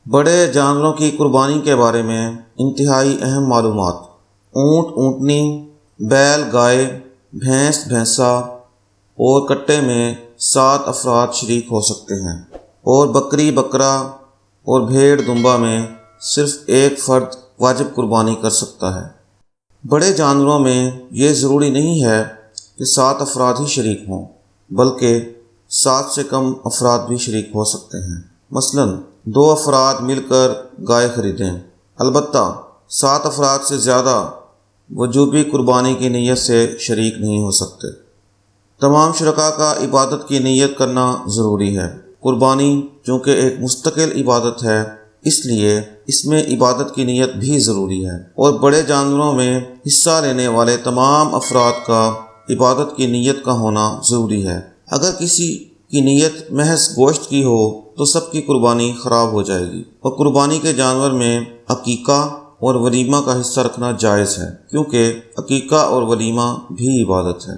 بڑے جانوروں کی قربانی کے بارے میں انتہائی اہم معلومات۔ اونٹ اونٹنی، بیل گائے، بھینس بھینسا اور کٹے میں 7 افراد شریک ہو سکتے ہیں، اور بکری بکرا اور بھیڑ دمبا میں صرف ایک فرد واجب قربانی کر سکتا ہے۔ بڑے جانوروں میں یہ ضروری نہیں ہے کہ 7 افراد ہی شریک ہوں، بلکہ 7 سے کم افراد بھی شریک ہو سکتے ہیں۔ مثلاً 2 افراد مل کر گائے خریدیں، البتہ 7 افراد سے زیادہ وجوبی قربانی کی نیت سے شریک نہیں ہو سکتے۔ تمام شرکاء کا عبادت کی نیت کرنا ضروری ہے۔ قربانی چونکہ ایک مستقل عبادت ہے، اس لیے اس میں عبادت کی نیت بھی ضروری ہے، اور بڑے جانوروں میں حصہ لینے والے تمام افراد کا عبادت کی نیت کا ہونا ضروری ہے۔ اگر کسی کی نیت محض گوشت کی ہو تو سب کی قربانی خراب ہو جائے گی، اور قربانی کے جانور میں عقیقہ اور ولیمہ کا حصہ رکھنا جائز ہے، کیونکہ عقیقہ اور ولیمہ بھی عبادت ہے۔